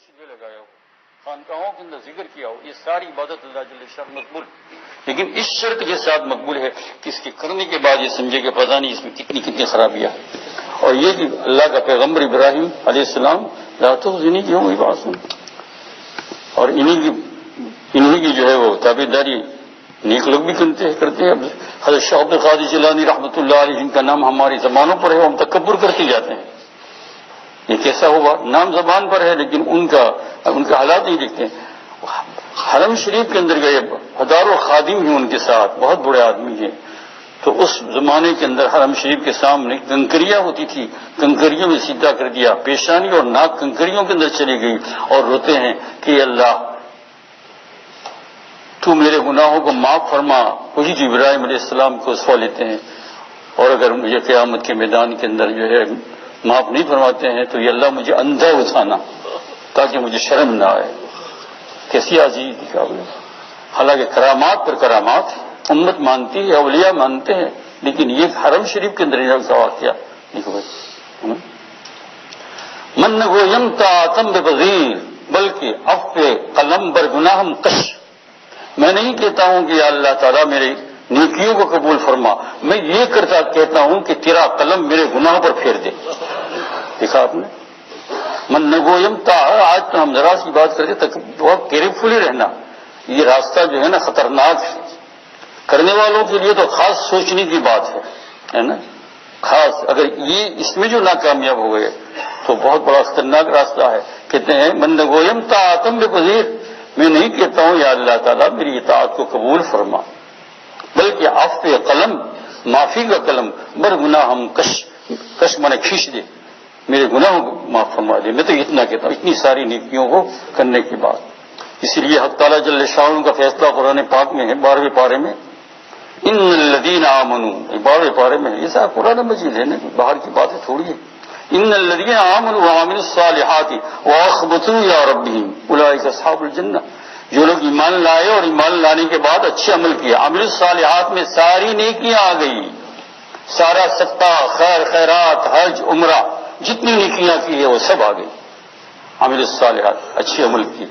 مسجد لگایا ہو، خانقاہوں کے اندر ذکر کیا ہو، یہ ساری عبادت اللہ جل شان مقبول، لیکن اس شرط کے ساتھ مقبول ہے کہ اس کے کرنے کے بعد یہ سمجھے کہ پتہ نہیں اس میں کتنی خرابیاں، اور یہ کہ اللہ کا پیغمبر ابراہیم علیہ السلام انہیں کی ہوں بات سن، اور انہیں کی جو ہے وہ تابعداری نیک لوگ بھی کرتے ہیں. حضرت شاہ عبد القادر جیلانی رحمۃ اللہ علیہ جن کا نام ہماری زبانوں پر ہے، ہم تکبر کرتے جاتے ہیں. یہ کیسا ہوا؟ نام زبان پر ہے لیکن ان کا حالات نہیں دیکھتے. حرم شریف کے اندر گئے، ہزاروں خادم ہیں ان کے ساتھ، بہت بڑے آدمی ہیں. تو اس زمانے کے اندر حرم شریف کے سامنے کنکریاں ہوتی تھی، کنکریوں میں سیدھا کر دیا، پیشانی اور ناک کنکریوں کے اندر چلی گئی، اور روتے ہیں کہ اللہ تو میرے گناہوں کو معاف فرما. وہی جو ابراہیم علیہ السلام کو اسوا لیتے ہیں، اور اگر مجھے قیامت کے میدان کے اندر جو ہے معاف نہیں فرماتے ہیں تو یہ اللہ مجھے اندھا اٹھانا تاکہ مجھے شرم نہ آئے. کیسی عزیز کی قابل، حالانکہ کرامات پر کرامات امت مانتی ہے، اولیاء مانتے ہیں، لیکن یہ حرم شریف کے اندر کا واقعہ دیکھو بھائی. من گویم تم بے بغیر بلکہ عفو قلم بر گناہم کش. میں نہیں کہتا ہوں کہ یا اللہ تعالیٰ میری نیکیوں کو قبول فرما، میں یہ کہتا ہوں کہ تیرا قلم میرے گناہوں پر پھیر دے. دیکھا آپ نے، من نگویم تا. آج تو ہم ذرا سی بات کرتے تک بہت کیئرفلی رہنا. یہ راستہ جو ہے نا خطرناک ہے، کرنے والوں کے لیے تو خاص سوچنے کی بات ہے نا، خاص. اگر یہ اس میں جو ناکامیاب ہو گئے تو بہت بڑا خطرناک راستہ ہے. کہتے ہیں من نگویم تا تم بے پذیر، میں نہیں کہتا ہوں یا اللہ تعالیٰ میری اطاعت کو قبول فرما، بلکہ عفو قلم، معافی کا قلم، بر گناہ ہم کش مانے کھینچ دے، میرے گناہوں کو معاف فرما دے. میں تو اتنا کہتا ہوں اتنی ساری نیکیوں کو کرنے کے بعد. اسی لیے حق تعالیٰ جل شانہ کا فیصلہ قرآن پاک میں ہے 12ویں پارے میں، ان الذین آمنوا، 12ویں پارے میں ہے. یہ سب قرآن مجید ہے نا، باہر کی باتیں تھوڑی ہے. ان الذین آمنوا وعملوا الصالحات واخبتوا الی ربہم اولئک اصحاب الجنہ. جو لوگ ایمان لائے اور ایمان لانے کے بعد اچھے عمل کیا، عمل الصالحات میں ساری نیکیاں آ گئی، سارا صدقہ، خیر خیرات، حج، عمرہ، جتنی نیکیاں کی ہے وہ سب آ گئی. عمل الصالحات، اچھے عمل کی.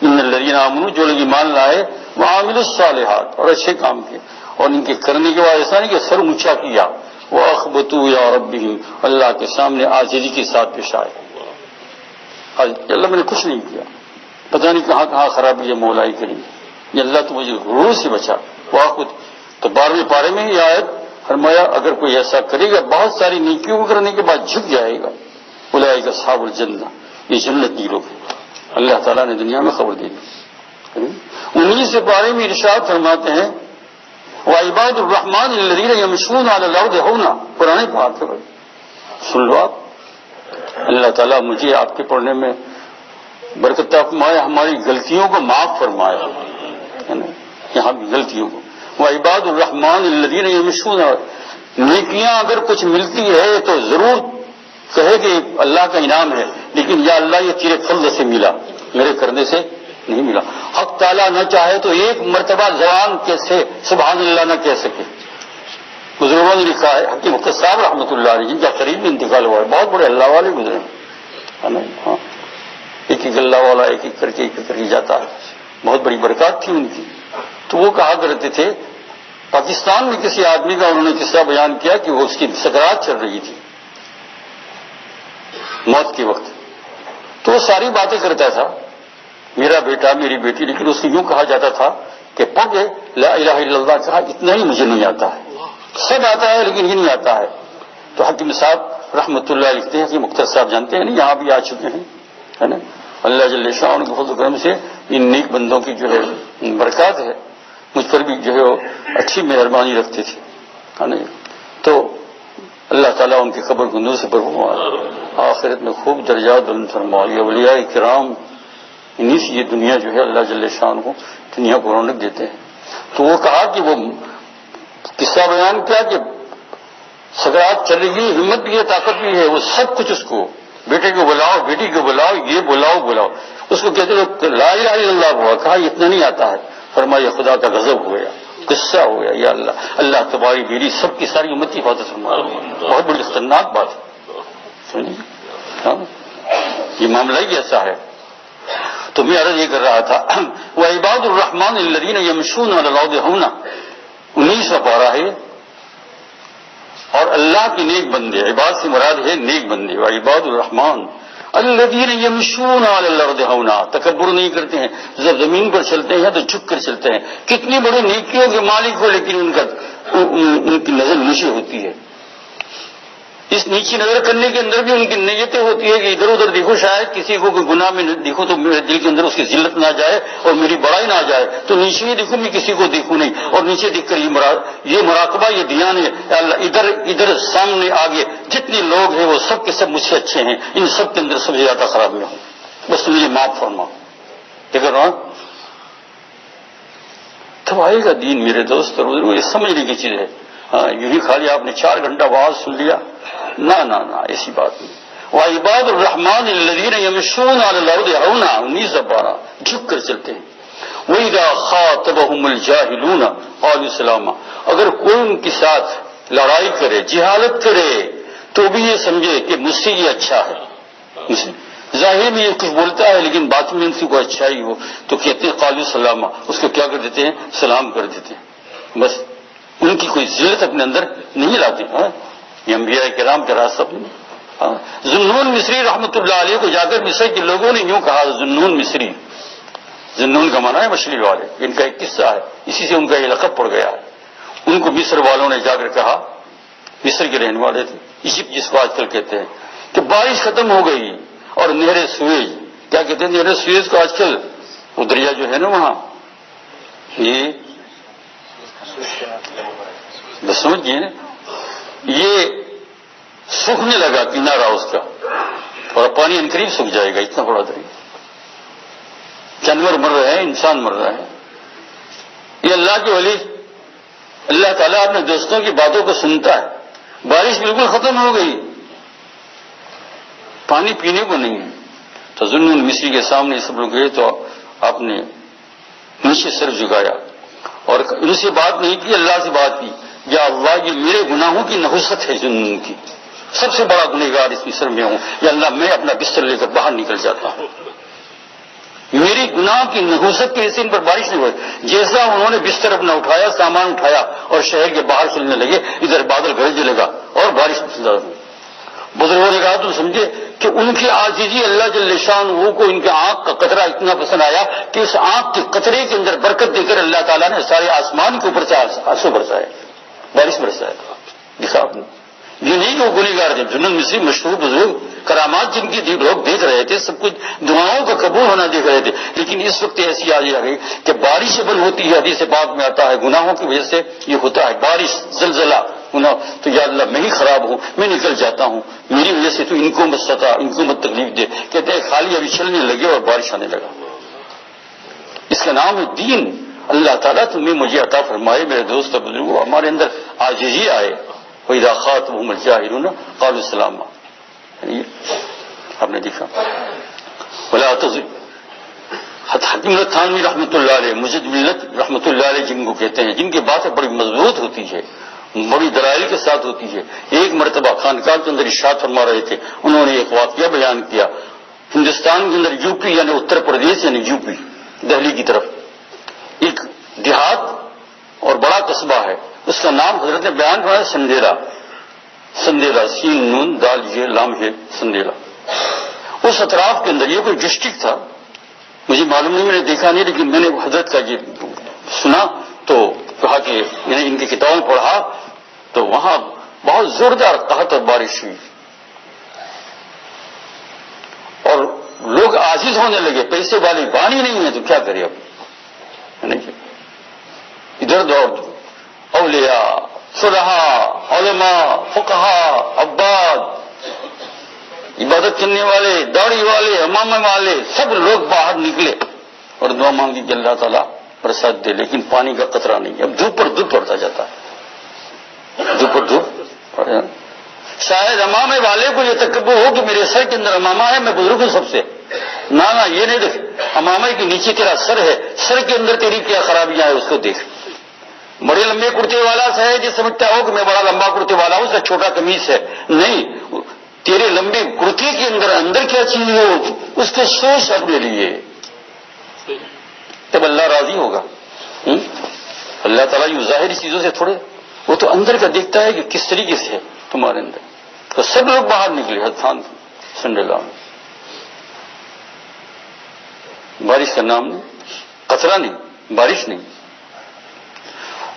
ان الذین آمنوا، جو لوگ ایمان لائے، وعملوا الصالحات، اور اچھے کام کیے، اور ان کے کرنے کے بعد ایسا نہیں کہ سر اونچا کیا، واخبتوا الی ربہم، اللہ کے سامنے عاجزی کے ساتھ پیش آئے. اللہ میں نے کچھ نہیں کیا، پتہ نہیں کہاں خرابی ہے مولائی کریم، یہ اللہ تو مجھے غرور سے بچا. تو 12ویں پارے میں یہ آیت فرمایا اگر کوئی ایسا کرے گا بہت ساری نیکیوں کو کرنے کے بعد جھک جائے گا، اولئک اصحاب الجنہ، یہ جنت کی لوگ ہیں. اللہ تعالیٰ نے دنیا میں خبر دے دی. 19 پارے میں ارشاد فرماتے ہیں وعباد الرحمن الذین یمشون علی الارض ہونا. قرآن پاک ہے، سن لو آپ. اللہ تعالیٰ مجھے آپ کے پڑھنے میں برکت فرمائے، ہماری غلطیوں کو معاف فرمائے، یہاں بھی غلطیوں کو. وعباد الرحمن الذین یمشون، نیکیاں اگر کچھ ملتی ہے تو ضرور کہے کہ اللہ کا انعام ہے، لیکن یا اللہ یہ تیرے فضل سے ملا، میرے کرنے سے نہیں ملا. حق تعالیٰ نہ چاہے تو ایک مرتبہ زبان سے سبحان اللہ نہ کہہ سکے. بزرگوں نے لکھا ہے، حکیم مفتی صاحب رحمۃ اللہ علیہ جن کا قریب میں انتقال ہوا ہے، بہت بڑے اللہ والے گزرے ہیں. ایک ایک اللہ والا ایک ایک کر کے جاتا ہے، بہت بڑی برکات تھی ان کی. تو وہ کہا کرتے تھے، پاکستان میں کسی آدمی کا انہوں نے قصہ بیان کیا کہ وہ اس کی سکرات چل رہی تھی موت کے وقت، تو وہ ساری باتیں کرتا تھا، میرا بیٹا میری بیٹی، لیکن اس کو یوں کہا جاتا تھا کہ پڑھ لا الہ الا اللہ، کہا اتنا ہی مجھے نہیں آتا ہے، سب آتا ہے لیکن یہ نہیں آتا ہے. تو حکیم صاحب رحمۃ اللہ لکھتے ہیں کہ مختار صاحب جانتے ہیں نا، یہاں بھی آ چکے ہیں، ہے نا. اللہ جل شانہ کے فضل و کرم سے ان نیک بندوں کی جو ہے برکات ہے، مجھ پر بھی جو ہے اچھی مہربانی رکھتے تھے، ہے نا. تو اللہ تعالیٰ ان کی قبر کو نور سے بھرمائے، آخرت میں خوب درجات بلند فرمائے. اولیاء کرام انہیں سے یہ دنیا جو ہے اللہ جل شانہ کو دنیا کو رونق دیتے ہیں. تو وہ کہا کہ وہ قصہ بیان کیا کہ سکرات چلے گی، ہمت بھی ہے، طاقت بھی ہے، وہ سب کچھ اس کو بیٹے کو بلاؤ، بیٹی کو بلاؤ، یہ بلاؤ. اس کو کہتے ہیں لا الہ الا اللہ ہوا، کہا اتنا نہیں آتا ہے. فرمایا خدا کا غضب ہو گیا، غصہ ہو گیا، یا اللہ اللہ تمہاری میری سب کی ساری امت کی حفاظت فرما. بہت بڑی خطرناک بات ہے، سنیے. یہ معاملہ ہی ایسا ہے. تو میں عرض یہ کر رہا تھا وعباد الرحمن الذین یمشون علی الارض ہونا 19واں پارہ ہے. اور اللہ کے نیک بندے، عباد سے مراد ہے نیک بندے. وعباد الرحمن الذین یمشون علی الارض ہونا، تکبر نہیں کرتے ہیں، جب زمین پر چلتے ہیں تو جھک کر چلتے ہیں. کتنی بڑی نیکیوں کے مالک ہو لیکن ان کی نظر نیچے ہوتی ہے. اس نیچی نظر کرنے کے اندر بھی ان کی نیتیں ہوتی ہے کہ ادھر ادھر دیکھو، شاید کسی کو کوئی گناہ میں دیکھو تو میرے دل کے اندر اس کی ذلت نہ جائے اور میری بڑائی نہ جائے، تو نیچے ہی دیکھو، میں کسی کو دیکھوں نہیں. اور نیچے دیکھ کر یہ مراقبہ، یہ دھیان ہے. اللہ ادھر سامنے آگے جتنے لوگ ہیں وہ سب کے سب مجھ سے اچھے ہیں، ان سب کے اندر سب سے زیادہ خراب میں ہوں، بس مجھے معاف فرما. کیا کر رہا ہوں؟ تب آئے گا دین میرے دوست. اور یہ سمجھنے کی چیز ہے. ہاں یوں ہی خالی آپ نے 4 گھنٹہ آواز سن لیا، نہ ایسی بات نہیں. وعباد الرحمن الذین یمشون علی الارض ہونا 19 12 جھک کر چلتے ہیں. وَإِذَا خَاطَبَهُمُ الْجَاهِلُونَ قَالُوا سَلَامًا، اگر کوئی ان کے ساتھ لڑائی کرے، جہالت کرے، تو بھی یہ سمجھے کہ مجھ سے یہ اچھا ہے. ظاہر میں یہ کچھ بولتا ہے لیکن بات میں ان سے کوئی اچھائی ہو تو کہتے ہیں قالوا سلاما، اس کو کیا کر دیتے ہیں؟ سلام کر دیتے ہیں. بس ان کی کوئی ذلت اپنے اندر نہیں لاتے. یہ انبیاء کرام کا راستہ. ذنون مصری رحمۃ اللہ علیہ کو جا کر مصر کے لوگوں نے یوں کہا، ذنون مصری، ذنون کا معنی ہے مچھلی والے. ان کا ایک قصہ ہے، اسی سے ان کا یہ لقب پڑ گیا ہے. ان کو مصر والوں نے جا کر کہا، مصر کے رہنے والے تھے، ایجپٹ جس کو آج کل کہتے ہیں، کہ بارش ختم ہو گئی اور نہر سویز، کیا کہتے ہیں نہر سویز کو آج کل، وہ دریا جو ہے نا وہاں، یہ بس سمجھئے نا، یہ سوکھنے لگا کنارہ اس کا، اور پانی انقریب سوکھ جائے گا. اتنا بڑا دریا، جانور مر رہے ہیں، انسان مر رہا ہے. یہ اللہ کے ولی، اللہ تعالیٰ اپنے دوستوں کی باتوں کو سنتا ہے. بارش بالکل ختم ہو گئی، پانی پینے کو نہیں ہے. تو ذنون مصری کے سامنے سب لوگ گئے تو آپ نے نیچے سر جھکایا اور ان سے بات نہیں کی، اللہ سے بات کی. یا اللہ، یہ میرے گناہوں کی نحوست ہے، ذنون کی سب سے بڑا گنہگار اس مصر میں ہوں. یا اللہ، میں اپنا بستر لے کر باہر نکل جاتا ہوں. میری گناہ کی نحوست کی وجہ سے ان پر بارش نہیں ہوئی. جیسا انہوں نے بستر اپنا اٹھایا، سامان اٹھایا اور شہر کے باہر چلنے لگے، ادھر بادل گرجنے لگا اور بارش زیادہ ہوئی. بزرگوں نے کہا تم سمجھے کہ ان کی عاجزی اللہ جل شانہ کو ان کے آنکھ کا قطرہ اتنا پسند آیا کہ اس آنکھ کے قطرے کے اندر برکت دے کر اللہ تعالیٰ نے سارے آسمان کے اوپر سے آنسو برسائے، بارش برسائے. دکھا آپ نے، یہ نہیں کہ وہ گنہگار تھے. ذنون مصری مشہور بزرگ، کرامات جن کی لوگ دیکھ رہے تھے، سب کچھ دعاؤں کا قبول ہونا دیکھ رہے تھے. لیکن اس وقت ایسی آ گئی کہ بارش بند ہوتی ہے، حدیث پاک میں آتا ہے گناہوں کی وجہ سے یہ ہوتا ہے، بارش، زلزلہ، گناہ. تو یا اللہ میں ہی خراب ہوں، میں نکل جاتا ہوں، میری وجہ سے تو ان کو مت ستا، ان کو مت تکلیف دے. کہتے ہیں خالی ابھی چلنے لگے اور بارش آنے لگا. اس کا نام ہے دین. اللہ تعالیٰ تمہیں مجھے عطا فرمائے میرے دوست بزرگوں، ہمارے اندر عاجزی آئے. وَإِذَا خَاطَبَهُمُ الْجَاهِلُونَ قَالُوا سَلَامًا. آپ نے دیکھا. ولا حکیم تھانوی رحمۃ اللہ علیہ، مجد ملت رحمۃ اللہ علیہ جن کو کہتے ہیں، جن کی باتیں بڑی مضبوط ہوتی ہے، بڑی دلائل کے ساتھ ہوتی ہے. ایک مرتبہ خانقاہ کے اندر ارشاد فرما رہے تھے، انہوں نے ایک واقعہ بیان کیا. ہندوستان کے اندر یو پی یعنی اتر پردیش یعنی یو پی، دہلی کی طرف ایک دیہات اور بڑا قصبہ ہے، اس کا نام حضرت نے بیان کیا ہے سندیلا. سندیلا، سین نون دال یہ لام ہے، سندیلا. اس اطراف کے اندر یہ کوئی ڈسٹرکٹ تھا، مجھے معلوم نہیں، میں نے دیکھا نہیں، لیکن میں نے حضرت کا یہ سنا تو کہا کہ میں نے ان کی کتابیں پڑھا تو وہاں بہت زوردار قحط اور بارش ہوئی اور لوگ عاجز ہونے لگے. پیسے والے پانی نہیں ہے تو کیا کرے اب، ادھر دوڑ. اولیاء، صلحاء، علماء، فقہاء، عباد، عبادت کرنے والے، داڑھی والے، امامہ والے، سب لوگ باہر نکلے اور دعا مانگی کہ اللہ تعالیٰ برسات دے، لیکن پانی کا قطرہ نہیں. اب دھوپ پر دھوپ پڑتا جاتا ہے، دھوپ پر دھوپ. شاید امامے والے کو یہ تکبر ہو کہ میرے سر کے اندر امامہ ہے، میں بزرگ ہوں سب سے. نہ یہ نہیں دیکھ، امامے کے نیچے تیرا سر ہے، سر کے اندر تیری کیا خرابیاں ہیں اس کو دیکھ. بڑے لمبے کرتے والا ہے جو سمجھتا ہو کہ میں بڑا لمبا کرتے والا ہوں، اس کا چھوٹا قمیص ہے. نہیں، تیرے لمبے کرتے کے اندر کیا چیز ہو اس کے سوچ اپنے لیے. تب اللہ راضی ہوگا. اللہ تعالیٰ یہ ظاہری چیزوں سے تھوڑے، وہ تو اندر کا دیکھتا ہے کہ کس طریقے سے ہے تمہارے اندر. تو سب لوگ باہر نکلے حدفان سنڈلا میں. بارش کا نام نہیں، قطرہ نہیں، بارش نہیں.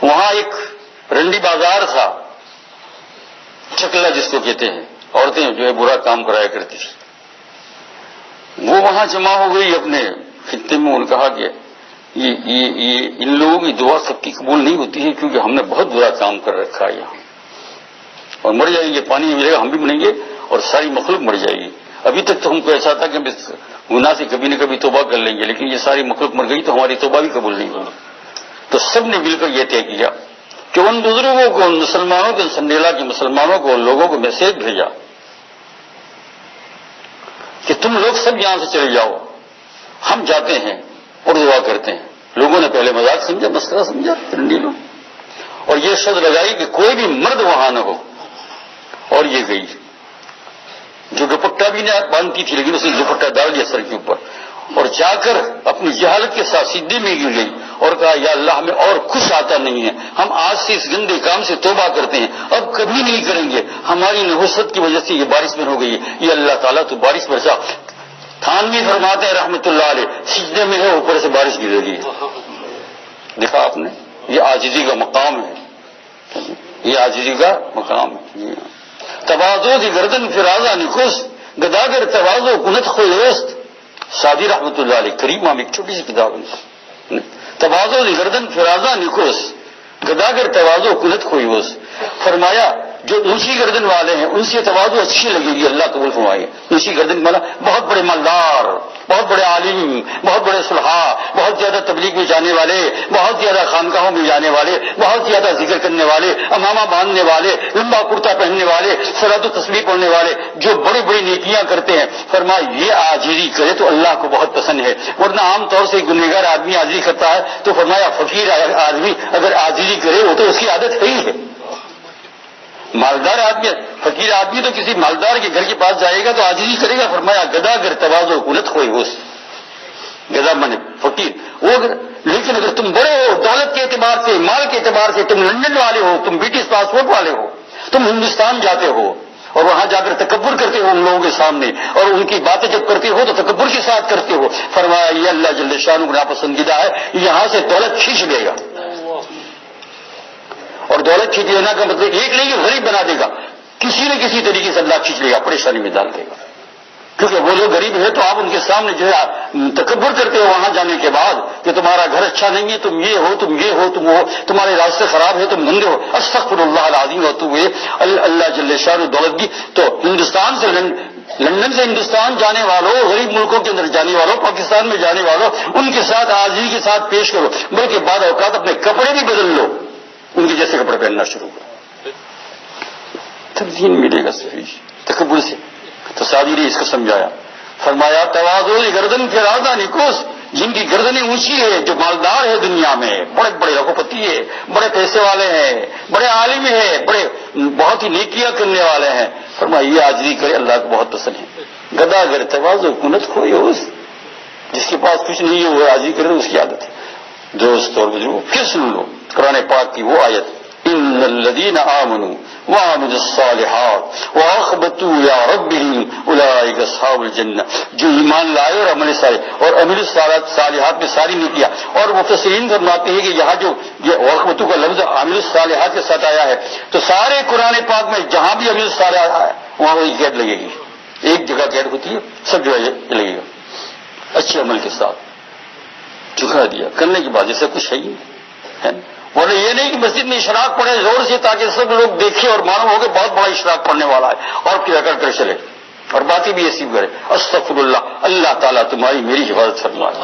وہاں ایک رنڈی بازار تھا، چکلا جس کو کہتے ہیں، عورتیں جو ہے برا کام کرایا کرتی تھی. وہ وہاں جمع ہو گئی اپنے خطے میں. انہوں نے کہا کہ یہ ان لوگوں کی دعا سب کی قبول نہیں ہوتی ہے کیونکہ ہم نے بہت برا کام کر رکھا ہے یہاں، اور مر جائیں گے، پانی نہیں ملے گا، ہم بھی مریں گے اور ساری مخلوق مر جائے گی. ابھی تک تو ہم کو ایسا تھا کہ ہم اس گناہ سے کبھی نہ کبھی توبہ کر لیں گے، لیکن یہ ساری مخلوق مر گئی تو ہماری توبہ بھی قبول نہیں ہوگی. تو سب نے مل کر یہ طے کیا کہ ان بزرگوں کو، ان مسلمانوں کے، سنڈیلا کے مسلمانوں کو، ان لوگوں کو میسج بھیجا کہ تم لوگ سب یہاں سے چلے جاؤ، ہم جاتے ہیں اور دعا کرتے ہیں. لوگوں نے پہلے مذاق سمجھا، مسخرہ سمجھا لوگ، اور یہ شرط لگائی کہ کوئی بھی مرد وہاں نہ ہو. اور یہ گئی جو دوپٹہ بھی نہ باندھتی تھی لیکن اس نے دوپٹہ ڈال دیا سر کے اوپر، اور جا کر اپنی جہالت کے ساتھ سیدھے میں گر گئی اور کہا یا اللہ ہمیں اور کچھ آتا نہیں ہے، ہم آج سے اس گندے کام سے توبہ کرتے ہیں، اب کبھی نہیں کریں گے. ہماری نحوست کی وجہ سے یہ بارش میں ہو گئی ہے، یہ اللہ تعالیٰ تو بارش برسا. تھانوی فرماتے ہیں رحمت اللہ علیہ، سجدے میں ہے، اوپر سے بارش گر رہی ہے. دیکھا آپ نے، یہ عاجزی کا مقام ہے، یہ عاجزی کا مقام ہے. تواضع کی گردن فرازہ نکوس گداگر تواضع کنت خویست. سعدی رحمت اللہ علیہ، کریم ایک چھوٹی سی کتاب ہے. تواضع کی گردن فرازہ نکوس گداگر تواضع کنت خویست. فرمایا جو اونچی گردن والے ہیں ان سے تواضع اچھی لگے گی، اللہ قبول فرمائے. اونچی گردن والا بہت بڑے مالدار، بہت بڑے عالم، بہت بڑے صلحاء، بہت زیادہ تبلیغ میں جانے والے، بہت زیادہ خانقاہوں میں جانے والے، بہت زیادہ ذکر کرنے والے، امامہ باندھنے والے، لمبا کرتا پہننے والے، صلاۃ و تسبیح پڑھنے والے، جو بڑی بڑی نیکیاں کرتے ہیں. فرمایا یہ عاجزی کرے تو اللہ کو بہت پسند ہے. ورنہ عام طور سے گنہگار آدمی عاجزی کرتا ہے تو فرمایا فقیر آدمی اگر عاجزی کرے وہ تو اس کی عادت ہے ہی ہے. مالدار آدمی، فقیر آدمی تو کسی مالدار کے گھر کے پاس جائے گا تو عاجزی کرے گا. فرمایا گدا گر تواضع کنت ہوئی اس گدا من فقیر وہ. لیکن اگر تم بڑے ہو، دولت کے اعتبار سے، مال کے اعتبار سے، تم لندن والے ہو، تم برٹش پاسپورٹ والے ہو، تم ہندوستان جاتے ہو اور وہاں جا کر تکبر کرتے ہو ان لوگوں کے سامنے، اور ان کی باتیں جب کرتے ہو تو تکبر کے ساتھ کرتے ہو. فرمایا یہ اللہ جل شانہ کو ناپسندیدہ ہے، یہاں سے دولت کھینچ لے گا. اور دولت کھینچ لینا کا مطلب ایک نہیں کہ غریب بنا دے گا، کسی نہ کسی طریقے سے اللہ کھینچ لے گا، پریشانی میں ڈال دے گا. کیونکہ وہ جو غریب ہے تو آپ ان کے سامنے جو ہے تکبر کرتے ہو وہاں جانے کے بعد کہ تمہارا گھر اچھا نہیں ہے، تم یہ ہو، تم یہ ہو، تم وہ، تمہارے راستے خراب ہے، تم گندے ہو. استغفر اللہ العظیم. اور تو اللہ جل شانہ دولت دی. تو ہندوستان سے لندن سے ہندوستان جانے والوں، غریب ملکوں کے اندر جانے والوں، پاکستان میں جانے والوں، ان کے ساتھ عاجزی کے ساتھ پیش کرو. بلکہ بعض اوقات اپنے کپڑے بھی بدل لو، ان کے جیسے کپڑے پہننا شروع کرو. تبدیل ملے گا صحیح تکبر سے. تو سعدی نے اس کو سمجھایا. فرمایا تواضع گردن فرازہ نکوس، جن کی گردنیں اونچی ہے، جو مالدار ہے دنیا میں، بڑے بڑے رغبتی ہے، بڑے پیسے والے ہیں، بڑے عالم ہیں، بڑے بہت ہی نیکیاں کرنے والے ہیں. فرمایا یہ عاجزی کرے اللہ کو بہت پسند ہے. گدا گر تواضع کنت کھوئے اس، جس کے پاس کچھ نہیں ہے وہ عاجزی کرے اس کی عادت ہے. دوست اور بزرگوں پھر سن لو قرآن پاک کی وہ آیت، ان الذین آمنوا وعملوا الصالحات واخبتوا الى ربهم اولئک اصحاب الجنہ. جو ایمان لائے اور عمل صالح اور عمل صالحات میں ساری نیکیاں. اور مفسرین فرماتے ہیں کہ یہاں جو یہ واخبتوا کا لفظ عمل الصالحات کے ساتھ آیا ہے تو سارے قرآن پاک میں جہاں بھی عمل صالحات ہے وہاں وہی قید لگے گی. ایک جگہ قید ہوتی ہے، سب جگہ لگے گا اچھے عمل کے ساتھ. چکا دیا کرنے کے بعد جیسے کچھ ہے ہی ہے. اور یہ نہیں کہ مسجد میں اشراق پڑے زور سے تاکہ سب لوگ دیکھیں اور معلوم ہو کہ بہت بڑا اشراق پڑنے والا ہے اور پھر اکڑ کر چلے اور باتیں بھی ایسی کرے. استغفر اللہ، اللہ تعالیٰ تمہاری میری حفاظت فرمائے،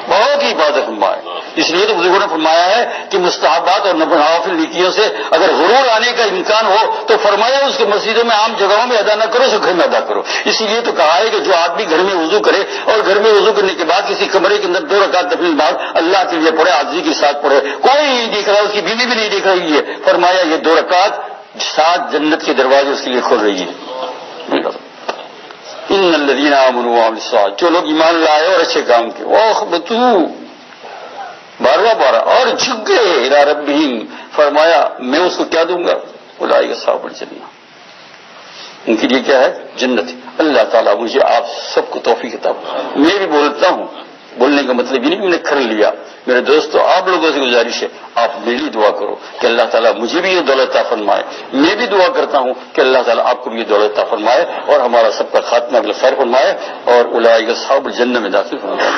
بہت ہی حفاظت فرمائے. اس لیے تو بزرگوں نے فرمایا ہے کہ مستحبات اور نوافل نیکیوں سے اگر غرور آنے کا امکان ہو تو فرمایا اس کے مسجدوں میں عام جگہوں میں ادا نہ کرو، اسے گھر میں ادا کرو. اسی لیے تو کہا ہے کہ جو آدمی گھر میں وضو کرے اور گھر میں وضو کرنے کے بعد کسی کمرے کے اندر 2 رکعت نفل بعد اللہ کے لیے پڑھے، عاجزی کے ساتھ پڑھے، کوئی نہیں دیکھ رہا، اس کی بیوی بھی نہیں دیکھ رہی ہے. فرمایا یہ 2 رکعت 7 جنت کے دروازے اس کے لیے کھول رہی ہے. ان الذین آمنوا وعملوا الصالحات، جو لوگ ایمان لائے اور اچھے کام کیے، واخبتوا، بارہ اور جھک گئے، الی ربہم، فرمایا میں اس کو کیا دوں گا، اولئک اصحاب الجنہ، ان کے لیے کیا ہے، جنت۔ اللہ تعالیٰ مجھے آپ سب کو توفیق عطا فرمائے۔ میں بھی بولتا ہوں، بولنے کا مطلب یہ نہیں کہ میں نے کر لیا، میرے دوستو آپ لوگوں سے گزارش ہے آپ میرے لیے دعا کرو کہ اللہ تعالیٰ مجھے بھی یہ دولت عطا فرمائے، میں بھی دعا کرتا ہوں کہ اللہ تعالیٰ آپ کو بھی یہ دولت عطا فرمائے اور ہمارا سب کا خاتمہ بالخیر فرمائے اور اولئک اصحاب الجنہ میں داخل فرمائے۔